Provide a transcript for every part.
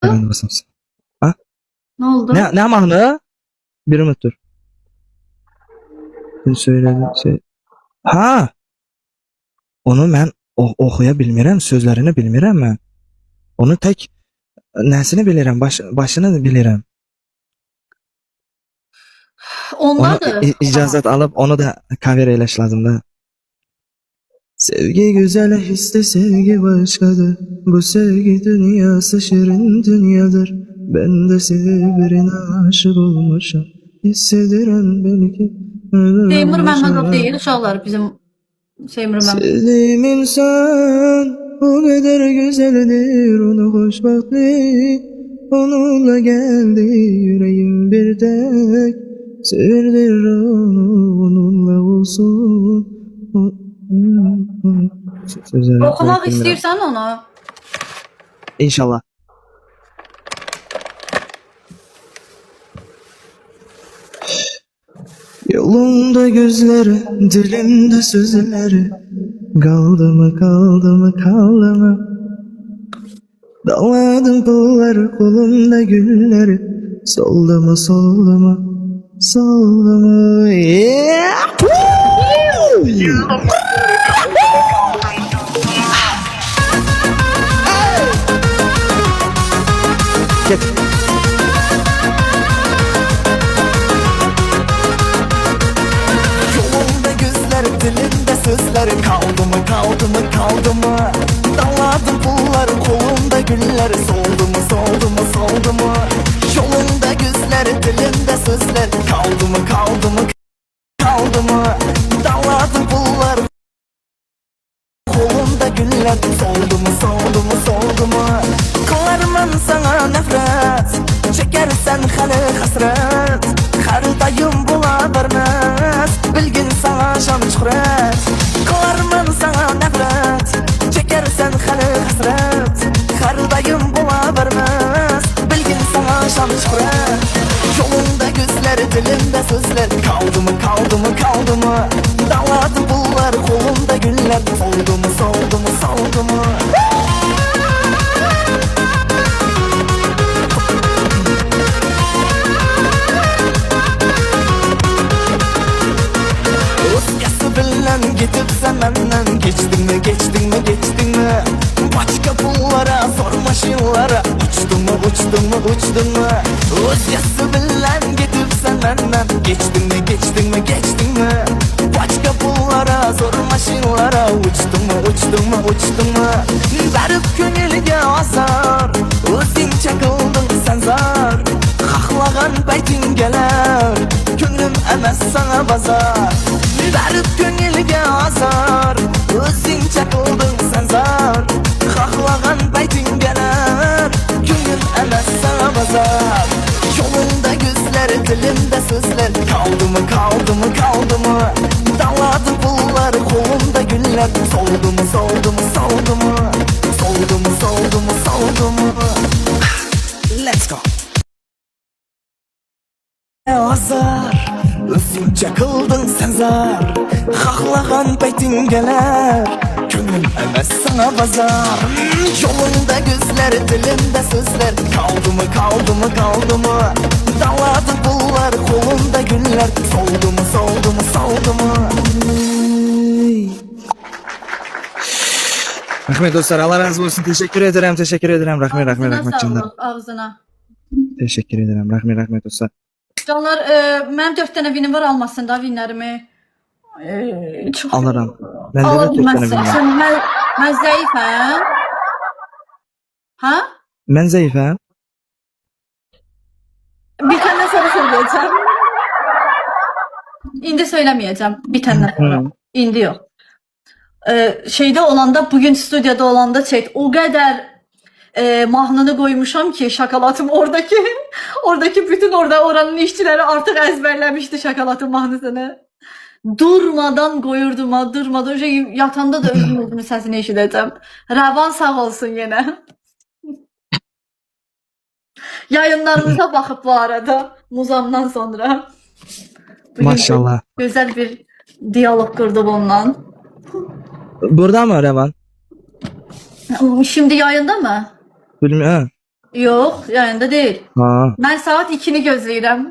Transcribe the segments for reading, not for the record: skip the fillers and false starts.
Hemen basımsın. Ha? Ne oldu? Ne mahnı? Bir ümit dur. Bir söyledim şey. Ha! Onu ben okuya bilmirəm, sözlərini bilmirəm mən. Onu tek nesini bilirəm, başını bilirəm. Onu Ondadır. icazet alıp onu da cover eyleş lazım da. Sevgi güzel hisse sevgi başkadır. Bu sevgi dünyası şirin dünyadır. Ben de birine aşık olmuşum. Hissediren belki. Teymur Mehmetov değil uşaqlar bizim Teymur Mehmetov. Sevdiğim insan o kadar güzeldir, onu hoşbahtlı. Onunla geldi yüreğim bir tek. Sevirdir onu, onunla olsun. Okumak istiyorsan onu. İnşallah. Yolunda gözleri, dilimde sözleri. Kaldı mı, kaldı mı, kaldı mı? Daladım pulları, kolumda gülleri. Soldu mu, soldu mu, soldu mu? Yeah! Git. Yolunda gözler, dilinde sözler. Kaldı mı, kaldı mı, kaldı mı? Daladım pulları, kolumda güller. Soldu mu, soldu mu, soldu mu? Yolunda gözler, dilinde sözler. Kaldı mı, kaldı mı, kaldı mı? Daladım pulları, kolumda güller. Soldu mu, soldu mu, soldu mu? Kılarım sana nefret, çekersen hali hasret. Her dayım bula vermez, bilgin sana şan şöhret. Kılarım sana nefret, çekersen hali hasret. Her dayım bula vermez, bilgin sana şan şöhret. Yolunda gözler, dilimde sözler. Kaldı mı, kaldı mı, kaldı mı? Daladı bunlar, kolumda güller. Soldu mu, soldu mu, soldu mu? Özgesi bilen gidip zemenden. Geçtin mi, geçtin mi, geçtin mi? Başka pullara, sorma şıllara. Uçtun mu, uçtun mu, uçtun mu? Özgesi bilen gidip zemenden. Geçtin mi, geçtin mi, geçtin mi? Başka pullara, sorma şıllara. Uçtun mu, uçtun mu, uçtun mu? Verip gönülge azar, özün çakıldın sen zar. Kahlagan beytin geler, gönlüm emez sana bazar. Verip gönülge azar, özün çakıldın sen zar. Kahlagan beytin geler, gönlüm emez sana bazar. Yolunda gözler, dilimde sözler. Kaldı mı, kaldı mı, kaldı mı? Daladı pullar, kolumda güller. Soldu mu, soldu mu, soldu mu? Soldu mu, soldu mu, soldu mu? Let's go. Azar, özün çakıldın sen zar. Kahlagan beytin geler, gönlüm emez sana bazar. Yolunda gözler, dilimde sözler. Kaldı mı, kaldı mı, kaldı mı? Daladı pullar, kolumda güller. Soldu mu, soldu mu, soldu mu? Rahmet dostlar, Allah razı olsun. Teşekkür ederim, teşekkür ederim. Rahmet, rahmet, Ağzına rahmet canlar. sağlık, ağzına. Teşekkür ederim. Rahmet, rahmet dostlar. Canlar, mənim 4 dənə vinim var, almasın da vinlərimi. Çox Alırım. Ben de 4 tane bilmiyorum. Mən zəifəm. Ha? Ben zayıfım. Bir tane sonra söyleyeceğim. İndi söylemeyeceğim. Bir tane sonra. Hı. İndi yok. Şeyde olanda, bugün stüdyoda olanda o kadar mahnını koymuşam ki şokolatım oradaki bütün oranın işçileri artık ezberlemişti şokolatın mahnısını. Durmadan koyurdum ha, durmadan. Yatanda da özümün sesini eşideceğim. Rəvan sağ olsun yine. Yayınlarımıza bakıp bu arada Muzam'dan sonra. Bugün Maşallah. Güzel bir diyalog kurdum onunla. Burada mı Revan? Şimdi yayında mı? Bilmiyorum. Yox, yayında deyil. Ha. Mən saat 2-ni gözləyirəm.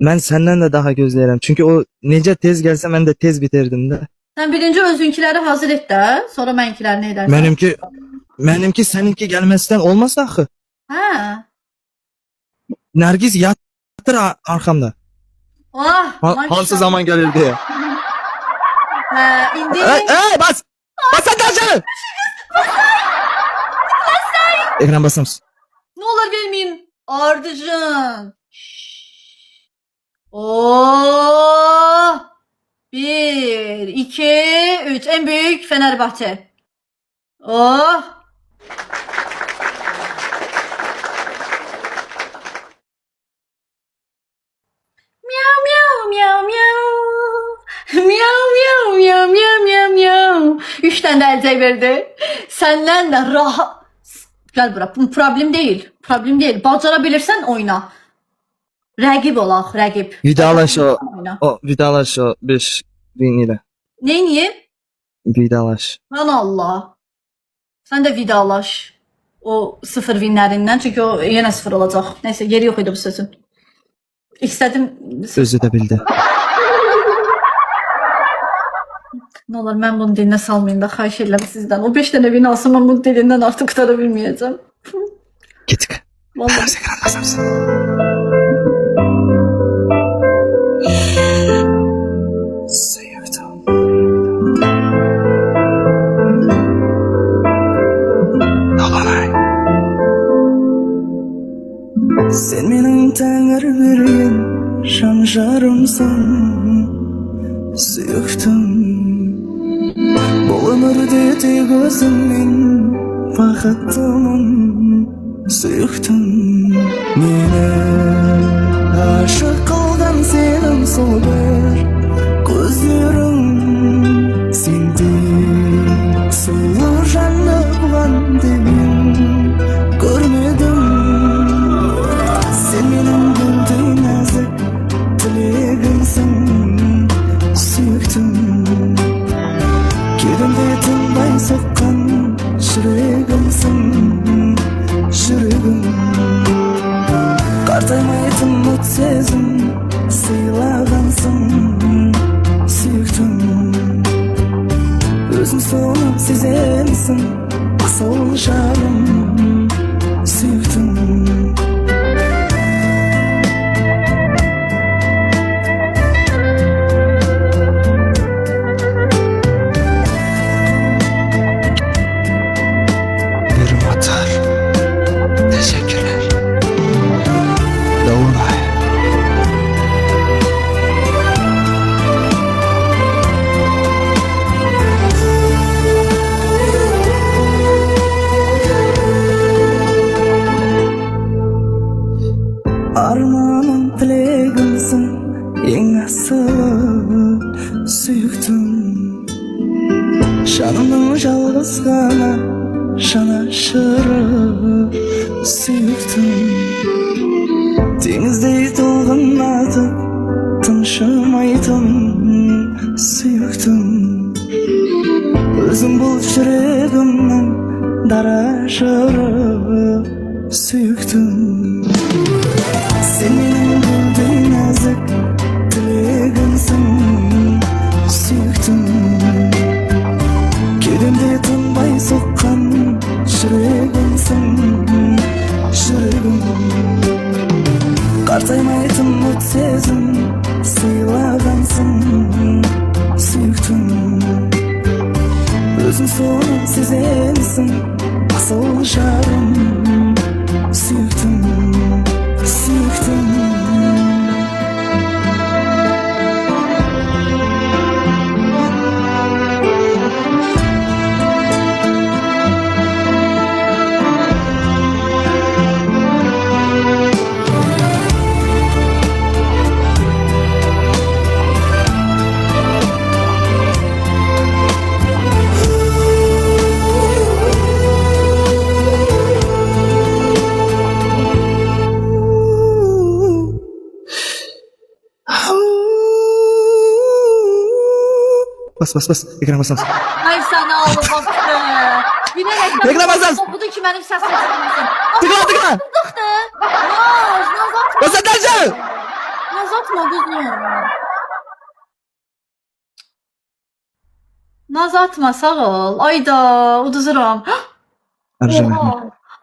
Mən səndən də daha gözləyirəm. Çünki o necə tez gəlsə mən də tez bitirdim də. Sən birinci özünkiləri hazır et də, sonra mənkilərini edərsən. Mənimki səninki gəlməzdən olmaz axı. Hə. Nərgiz yatır arxamda. Ah, Hansı zaman gəlir deyə. Hə, indi Bas! Bas sən daşı! Ekran basams. nə olur verməyin. Ardıcın. Oo! 1, 2, 3. En büyük Fenerbahçe. Oh! Miau miau miau miau. Miau miau miau miau miau miau. 3 tane de elcek verdi. Senden de rahat. Gel bura. Bu problem değil. Problem değil. Bacarabilirsen oyna. Rəqib olaq, rəqib. Vidalaş Oyna. Vidalaş o 5 win ilə. Neyniyim? Vidalaş. Lan Allah. Sen de vidalaş. O 0 winlərindən. Çünki o yenə 0 olacaq. Neyse yeri yok idi bu sözün. İstədim. Özü də bildi. Ne olur mən bunu dilinə salmayın da xahiş edirəm sizdən. O 5 dənə win alsam mən bunu dilindən artıq qutara bilməyəcəm. Git. Vallahi. Ekran basams. Sevdim. Dolanay. Sen mening tangir bergan şanjarımsın, suyuktum. Bu ömürde tek özümün bakıttımın, suyuktum. Meni aşık kıldan senin sol bir gözlerim, sendek sulu canlı bulan debin görmedim. Sen benim güldüğün nazik dileğimsin, suyuktum. Kedimde tınbay sokkan şürегimsin, şürегim. Kartaymaytın mut sezim, sıylagansın, suyuktum. Özüm sonu sezemsin, asıl şarım, suyuktum. Bir atar. Teşekkürler. Dolanay. Armanın dileğimsin, en asıl suyuktum. Şanımın жалғыз ғана жанашыры suyuktum. Denizde толғанады тыншымайтын suyuktum. Өзің бұл жүрегімнің дара жыры suyuktum. Sen benim güldüğün nazik dileğimsin, suyuktum. Kedimde tınbay sokkan şürегimsin, şürегim. Kartaymaytın mut sezim, sıylagansın, suyuktum. Özün sonu sezemsin, asıl şarım, suyuktum, suyuktum. Bas. Ekran basams. Ay sana oğlum baktı. Bilerek Bekle basam. Budu ki mənim səsim çıxmasın. Tıkla tıkla. Naz atma. Özledəcəm. Naz atma qızım. Naz atma, sağ ol. Ayda, uduzuram. Arjun.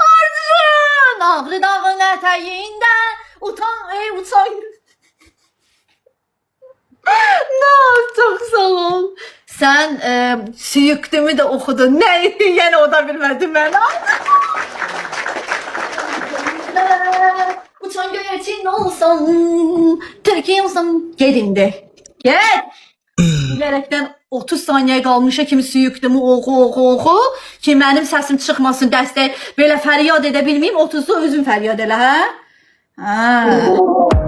Arjun, Ağrı dağın ətəyindən uçan. Naz, çox sağ ol. Sən Suyuqdimi də oxudun. Nə etdin, yenə o da bilmədim mən. Uçan göyərçin olsan, Türkiye olsan, gedindi. Gel. Bilərekdən 30 saniyə qalmışa kimi Suyuqdimi oxu ki mənim səsim çıxmasın, dəstək belə fəryad edə bilməyim, 30'da özün fəryad elə, hə? Hə.